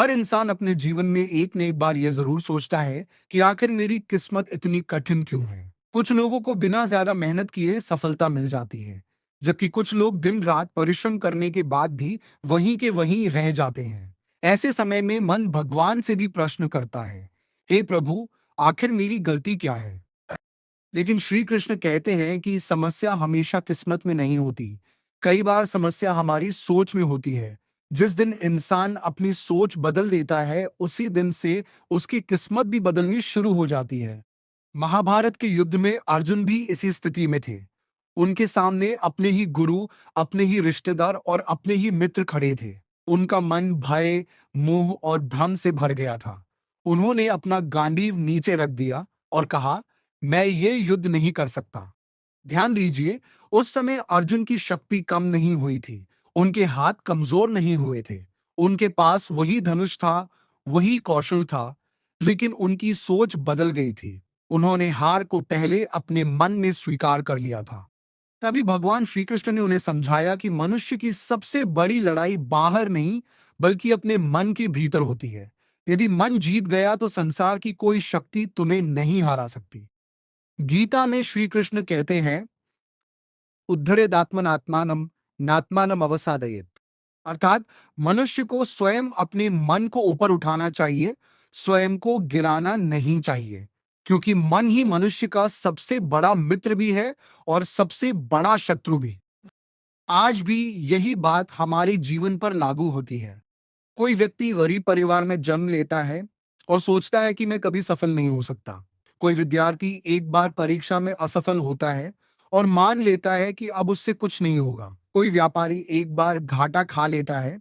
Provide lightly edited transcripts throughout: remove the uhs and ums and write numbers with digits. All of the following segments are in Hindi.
हर इंसान अपने जीवन में एक न एक बार यह जरूर सोचता है कि आखिर मेरी किस्मत इतनी कठिन क्यों है। कुछ लोगों को बिना ज्यादा मेहनत किए सफलता मिल जाती है, जबकि कुछ लोग दिन रात परिश्रम करने के बाद भी वहीं के वहीं रह जाते हैं। ऐसे समय में मन भगवान से भी प्रश्न करता है, हे प्रभु, आखिर मेरी गलती क्या है। लेकिन श्री कृष्ण कहते हैं कि समस्या हमेशा किस्मत में नहीं होती। कई बार समस्या हमारी सोच में होती है। जिस दिन इंसान अपनी सोच बदल देता है, उसी दिन से उसकी किस्मत भी बदलनी शुरू हो जाती है। महाभारत के युद्ध में अर्जुन भी इसी स्थिति में थे। उनके सामने अपने ही गुरु, अपने ही रिश्तेदार और अपने ही मित्र खड़े थे। उनका मन भय, मोह और भ्रम से भर गया था। उन्होंने अपना गांडीव नीचे रख दिया और कहा, मैं ये युद्ध नहीं कर सकता। ध्यान दीजिए, उस समय अर्जुन की शक्ति कम नहीं हुई थी। उनके हाथ कमजोर नहीं हुए थे। उनके पास वही धनुष था, वही कौशल था, लेकिन उनकी सोच बदल गई थी। उन्होंने हार को पहले अपने मन में स्वीकार कर लिया था। तभी भगवान श्री कृष्ण ने उन्हें समझाया कि मनुष्य की सबसे बड़ी लड़ाई बाहर नहीं, बल्कि अपने मन के भीतर होती है। यदि मन जीत गया तो संसार की कोई शक्ति तुम्हें नहीं हरा सकती। गीता में श्री कृष्ण कहते हैं, उद्धरेदात्मनात्मानम नात्मानम अवसादयेत। अर्थात मनुष्य को स्वयं अपने मन को ऊपर उठाना चाहिए, स्वयं को गिराना नहीं चाहिए, क्योंकि मन ही मनुष्य का सबसे बड़ा मित्र भी है और सबसे बड़ा शत्रु भी। आज भी यही बात हमारे जीवन पर लागू होती है। कोई व्यक्ति गरीब परिवार में जन्म लेता है और सोचता है कि मैं कभी सफल नहीं हो सकता। कोई विद्यार्थी एक बार परीक्षा में असफल होता है और मान लेता है कि अब उससे कुछ नहीं होगा। कोई व्यापारी एक बार घाटा खा लेता है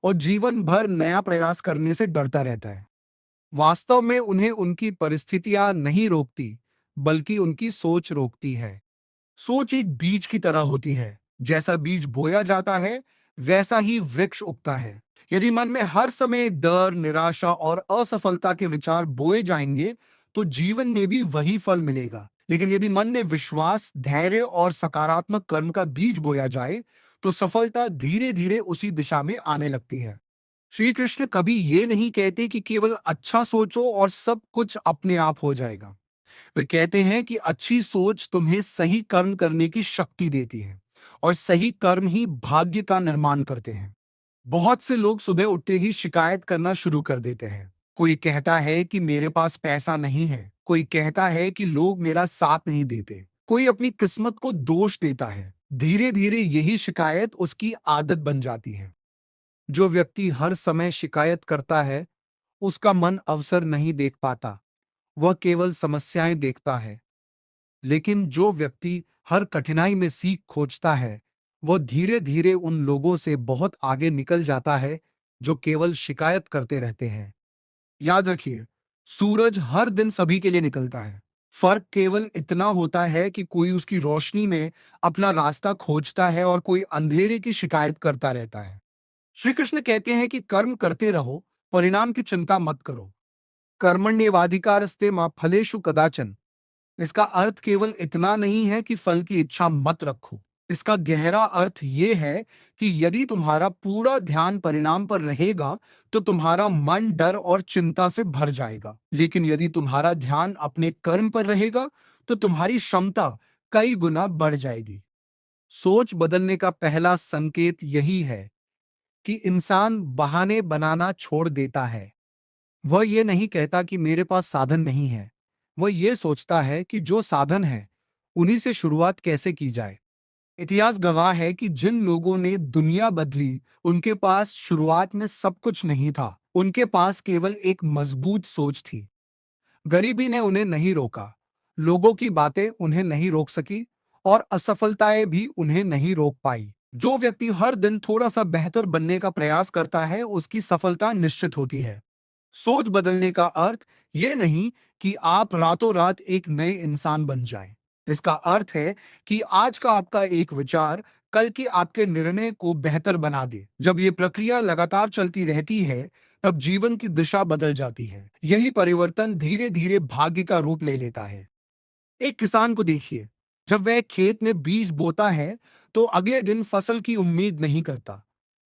और जीवन भर नया प्रयास करने से डरता रहता है। वास्तव में उन्हें उनकी परिस्थितियां नहीं रोकती, बल्कि उनकी सोच रोकती है। सोच एक बीज की तरह होती है। जैसा बीज बोया जाता है, वैसा ही वृक्ष उगता है। यदि मन में हर समय डर, निराशा और असफलता के विचार बोए जाएंगे, तो जीवन में भी वही फल मिलेगा। लेकिन यदि मन में विश्वास, धैर्य और सकारात्मक कर्म का बीज बोया जाए, तो सफलता धीरे धीरे उसी दिशा में आने लगती है। श्री कृष्ण कभी ये नहीं कहते कि केवल अच्छा सोचो और सब कुछ अपने आप हो जाएगा। वे कहते हैं कि अच्छी सोच तुम्हें सही कर्म करने की शक्ति देती है, और सही कर्म ही भाग्य का निर्माण करते हैं। बहुत से लोग सुबह उठते ही शिकायत करना शुरू कर देते हैं। कोई कहता है कि मेरे पास पैसा नहीं है, कोई कहता है कि लोग मेरा साथ नहीं देते, कोई अपनी किस्मत को दोष देता है। धीरे धीरे यही शिकायत उसकी आदत बन जाती है। जो व्यक्ति हर समय शिकायत करता है, उसका मन अवसर नहीं देख पाता, वह केवल समस्याएं देखता है। लेकिन जो व्यक्ति हर कठिनाई में सीख खोजता है, वह धीरे धीरे उन लोगों से बहुत आगे निकल जाता है जो केवल शिकायत करते रहते हैं। याद रखिए, सूरज हर दिन सभी के लिए निकलता है। फर्क केवल इतना होता है कि कोई उसकी रोशनी में अपना रास्ता खोजता है और कोई अंधेरे की शिकायत करता रहता है। श्री कृष्ण कहते हैं कि कर्म करते रहो, परिणाम की चिंता मत करो। कर्मण्येवाधिकारस्ते मा फलेषु कदाचन। इसका अर्थ केवल इतना नहीं है कि फल की इच्छा मत रखो। इसका गहरा अर्थ ये है कि यदि तुम्हारा पूरा ध्यान परिणाम पर रहेगा, तो तुम्हारा मन डर और चिंता से भर जाएगा। लेकिन यदि तुम्हारा ध्यान अपने कर्म पर रहेगा, तो तुम्हारी क्षमता कई गुना बढ़ जाएगी। सोच बदलने का पहला संकेत यही है कि इंसान बहाने बनाना छोड़ देता है। वह ये नहीं कहता कि मेरे पास साधन नहीं है। वह ये सोचता है कि जो साधन है, उन्हीं से शुरुआत कैसे की जाए। इतिहास गवाह है कि जिन लोगों ने दुनिया बदली, उनके पास शुरुआत में सब कुछ नहीं था। उनके पास केवल एक मजबूत सोच थी। गरीबी ने उन्हें नहीं रोका, लोगों की बातें उन्हें नहीं रोक सकी, और असफलताएं भी उन्हें नहीं रोक पाई। जो व्यक्ति हर दिन थोड़ा सा बेहतर बनने का प्रयास करता है, उसकी सफलता निश्चित होती है। सोच बदलने का अर्थ यह नहीं कि आप रातों रात एक नए इंसान बन जाएं। इसका अर्थ है कि आज का आपका एक विचार कल के आपके निर्णय को बेहतर बना दे। जब ये प्रक्रिया लगातार चलती रहती है, तब जीवन की दिशा बदल जाती है। यही परिवर्तन धीरे धीरे भाग्य का रूप ले लेता है। एक किसान को देखिए, जब वह खेत में बीज बोता है, तो अगले दिन फसल की उम्मीद नहीं करता।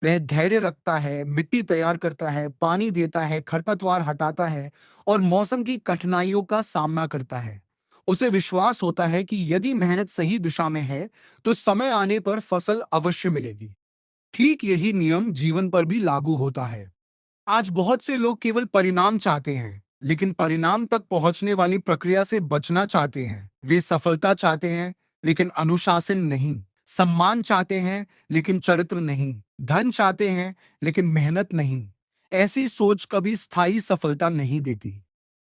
वह धैर्य रखता है, मिट्टी तैयार करता है, पानी देता है, खरपतवार हटाता है और मौसम की कठिनाइयों का सामना करता है। उसे विश्वास होता है कि यदि मेहनत सही दिशा में है, तो समय आने पर फसल अवश्य मिलेगी। ठीक यही नियम जीवन पर भी लागू होता है। आज बहुत से लोग केवल परिणाम चाहते हैं, लेकिन परिणाम तक पहुंचने वाली प्रक्रिया से बचना चाहते हैं। वे सफलता चाहते हैं, लेकिन अनुशासन नहीं। सम्मान चाहते हैं, लेकिन चरित्र नहीं। धन चाहते हैं, लेकिन मेहनत नहीं। ऐसी सोच कभी स्थायी सफलता नहीं देती।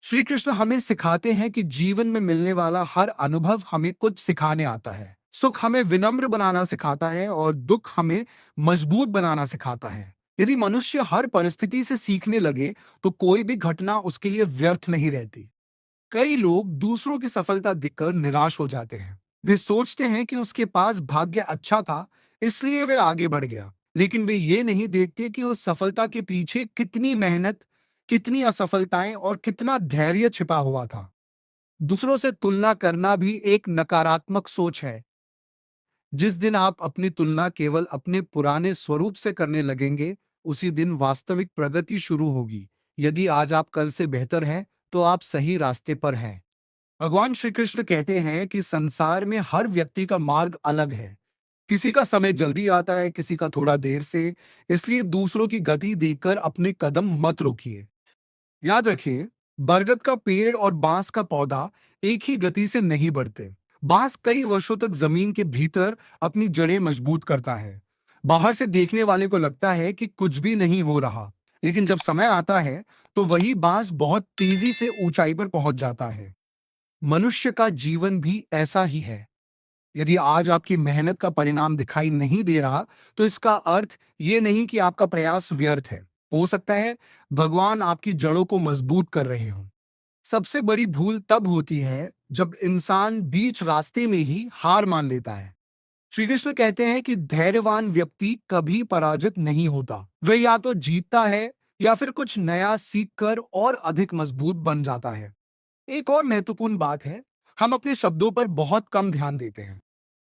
श्री कृष्ण हमें सिखाते हैं कि जीवन में मिलने वाला हर अनुभव हमें कुछ सिखाने आता है। सुख हमें विनम्र बनाना सिखाता है और दुख हमें मजबूत बनाना सिखाता है। यदि मनुष्य हर परिस्थिति से सीखने लगे, तो कोई भी घटना उसके लिए व्यर्थ नहीं रहती। कई लोग दूसरों की सफलता देखकर निराश हो जाते हैं। वे सोचते हैं कि उसके पास भाग्य अच्छा था, इसलिए वे आगे बढ़ गया। लेकिन वे ये नहीं देखते कि उस सफलता के पीछे कितनी मेहनत, कितनी असफलताएं और कितना धैर्य छिपा हुआ था। दूसरों से तुलना करना भी एक नकारात्मक सोच है। जिस दिन आप अपनी तुलना केवल अपने पुराने स्वरूप से करने लगेंगे, उसी दिन वास्तविक प्रगति शुरू होगी। यदि आज आप कल से बेहतर हैं, तो आप सही रास्ते पर हैं। भगवान श्री कृष्ण कहते हैं कि संसार में हर व्यक्ति का मार्ग अलग है। किसी का समय जल्दी आता है, किसी का थोड़ा देर से। इसलिए दूसरों की गति देखकर अपने कदम मत रोकिए। याद रखिए, बरगद का पेड़ और बांस का पौधा एक ही गति से नहीं बढ़ते। बांस कई वर्षों तक जमीन के भीतर अपनी जड़ें मजबूत करता है। बाहर से देखने वाले को लगता है कि कुछ भी नहीं हो रहा, लेकिन जब समय आता है, तो वही बांस बहुत तेजी से ऊंचाई पर पहुंच जाता है। मनुष्य का जीवन भी ऐसा ही है। यदि आज आपकी मेहनत का परिणाम दिखाई नहीं दे रहा, तो इसका अर्थ ये नहीं कि आपका प्रयास व्यर्थ है। हो सकता है भगवान आपकी जड़ों को मजबूत कर रहे हों। सबसे बड़ी भूल तब होती है जब इंसान बीच रास्ते में ही हार मान लेता है। श्री कृष्ण कहते हैं कि धैर्यवान व्यक्ति कभी पराजित नहीं होता। वह या तो जीतता है या फिर कुछ नया सीखकर और अधिक मजबूत बन जाता है। एक और महत्वपूर्ण बात है, हम अपने शब्दों पर बहुत कम ध्यान देते हैं।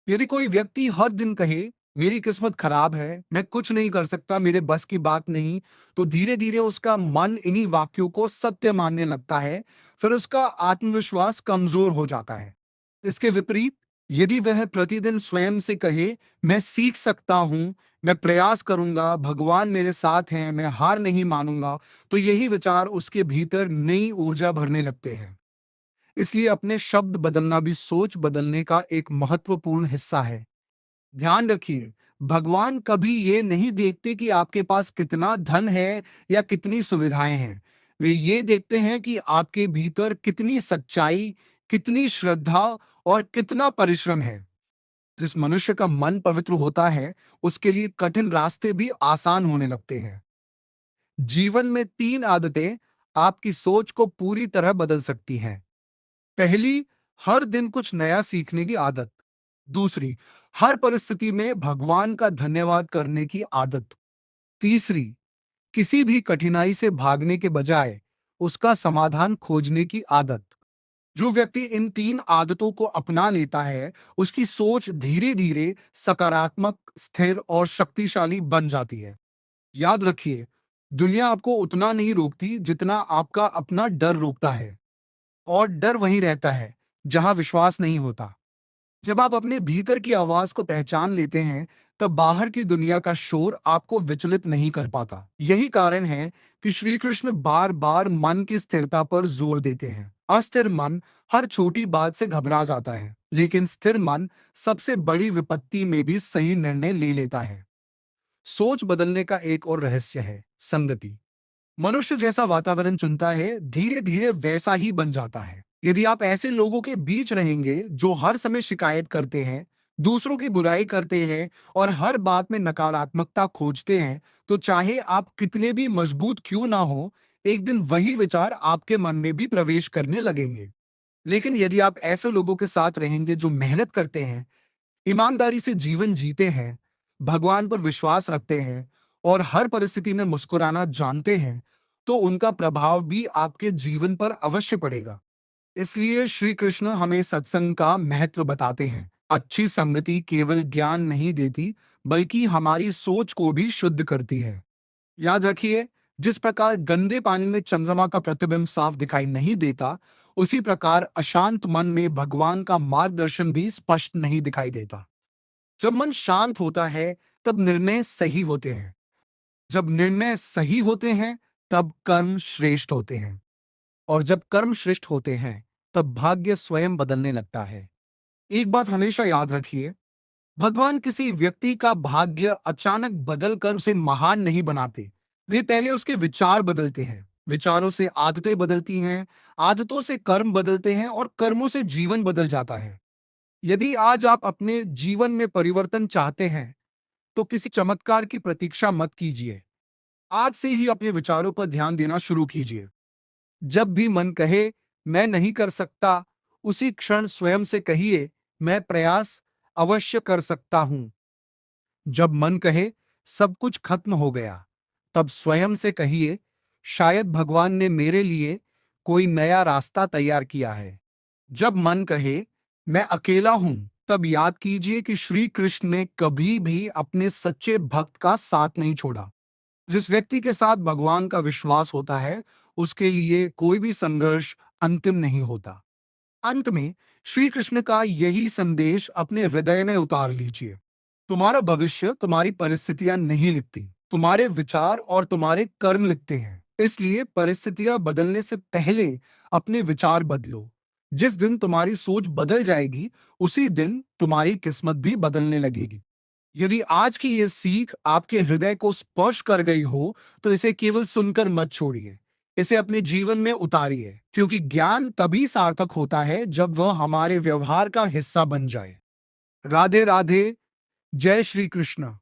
यदि कोई व्यक्ति हर दिन कहे, मेरी किस्मत खराब है, मैं कुछ नहीं कर सकता, मेरे बस की बात नहीं, तो धीरे धीरे उसका मन इन्हीं वाक्यों को सत्य मानने लगता है। फिर उसका आत्मविश्वास कमजोर हो जाता है। इसके विपरीत, यदि वह प्रतिदिन स्वयं से कहे, मैं सीख सकता हूँ, मैं प्रयास करूंगा, भगवान मेरे साथ हैं, मैं हार नहीं मानूंगा, तो यही विचार उसके भीतर नई ऊर्जा भरने लगते हैं। इसलिए अपने शब्द बदलना भी सोच बदलने का एक महत्वपूर्ण हिस्सा है। ध्यान रखिए, भगवान कभी ये नहीं देखते कि आपके पास कितना धन है या कितनी सुविधाएं हैं। वे ये देखते हैं कि आपके भीतर कितनी सच्चाई, कितनी श्रद्धा और कितना परिश्रम है। जिस मनुष्य का मन पवित्र होता है, उसके लिए कठिन रास्ते भी आसान होने लगते हैं। जीवन में 3 आदतें आपकी सोच को पूरी तरह बदल सकती हैं। पहली, हर दिन कुछ नया सीखने की आदत। दूसरी, हर परिस्थिति में भगवान का धन्यवाद करने की आदत। तीसरी, किसी भी कठिनाई से भागने के बजाय उसका समाधान खोजने की आदत। जो व्यक्ति इन 3 आदतों को अपना लेता है, उसकी सोच धीरे धीरे सकारात्मक, स्थिर और शक्तिशाली बन जाती है। याद रखिए, दुनिया आपको उतना नहीं रोकती जितना आपका अपना डर रोकता है। और डर वहीं रहता है जहां विश्वास नहीं होता। जब आप अपने भीतर की आवाज को पहचान लेते हैं, तब बाहर की दुनिया का शोर आपको विचलित नहीं कर पाता। यही कारण है कि श्री कृष्ण बार बार मन की स्थिरता पर जोर देते हैं। अस्थिर मन हर छोटी बात से घबरा जाता है, लेकिन स्थिर मन सबसे बड़ी विपत्ति में भी सही निर्णय ले लेता है। सोच बदलने का एक और रहस्य है संगति। मनुष्य जैसा वातावरण चुनता है, धीरे धीरे वैसा ही बन जाता है। यदि आप ऐसे लोगों के बीच रहेंगे जो हर समय शिकायत करते हैं, दूसरों की बुराई करते हैं और हर बात में नकारात्मकता खोजते हैं, तो चाहे आप कितने भी मजबूत क्यों ना हो, एक दिन वही विचार आपके मन में भी प्रवेश करने लगेंगे। लेकिन यदि आप ऐसे लोगों के साथ रहेंगे जो मेहनत करते हैं, ईमानदारी से जीवन जीते हैं, भगवान पर विश्वास रखते हैं और हर परिस्थिति में मुस्कुराना जानते हैं, तो उनका प्रभाव भी आपके जीवन पर अवश्य पड़ेगा। इसलिए श्री कृष्ण हमें सत्संग का महत्व बताते हैं। अच्छी संगति केवल ज्ञान नहीं देती, बल्कि हमारी सोच को भी शुद्ध करती है। याद रखिए, जिस प्रकार गंदे पानी में चंद्रमा का प्रतिबिंब साफ दिखाई नहीं देता, उसी प्रकार अशांत मन में भगवान का मार्गदर्शन भी स्पष्ट नहीं दिखाई देता। जब मन शांत होता है, तब निर्णय सही होते हैं। जब निर्णय सही होते हैं, तब कर्म श्रेष्ठ होते हैं। और जब कर्म श्रेष्ठ होते हैं, तब भाग्य स्वयं बदलने लगता है। एक बात हमेशा याद रखिए, भगवान किसी व्यक्ति का भाग्य अचानक बदलकर उसे महान नहीं बनाते। वे पहले उसके विचार बदलते हैं। विचारों से आदतें बदलती हैं, आदतों से कर्म बदलते हैं और कर्मों से जीवन बदल जाता है। यदि आज आप अपने जीवन में परिवर्तन चाहते हैं, तो किसी चमत्कार की प्रतीक्षा मत कीजिए। आज से ही अपने विचारों पर ध्यान देना शुरू कीजिए। जब भी मन कहे मैं नहीं कर सकता, उसी क्षण स्वयं से कहिए मैं प्रयास अवश्य कर सकता हूं। जब मन कहे सब कुछ खत्म हो गया, तब स्वयं से कहिए शायद भगवान ने मेरे लिए कोई नया रास्ता तैयार किया है। जब मन कहे मैं अकेला हूं, तब याद कीजिए कि श्री कृष्ण ने कभी भी अपने सच्चे भक्त का साथ नहीं छोड़ा। जिस व्यक्ति के साथ भगवान का विश्वास होता है, उसके लिए कोई भी संघर्ष अंतिम नहीं होता। अंत में श्री कृष्ण का यही संदेश अपने हृदय में उतार लीजिए। तुम्हारा भविष्य तुम्हारी परिस्थितियां नहीं लिखती, तुम्हारे विचार और तुम्हारे कर्म लिखते हैं। इसलिए परिस्थितियां बदलने से पहले अपने विचार बदलो। जिस दिन तुम्हारी सोच बदल जाएगी, उसी दिन तुम्हारी किस्मत भी बदलने लगेगी। यदि आज की ये सीख आपके हृदय को स्पर्श कर गई हो, तो इसे केवल सुनकर मत छोड़िए। इसे अपने जीवन में उतारिए, क्योंकि ज्ञान तभी सार्थक होता है जब वह हमारे व्यवहार का हिस्सा बन जाए। राधे राधे। जय श्री कृष्ण।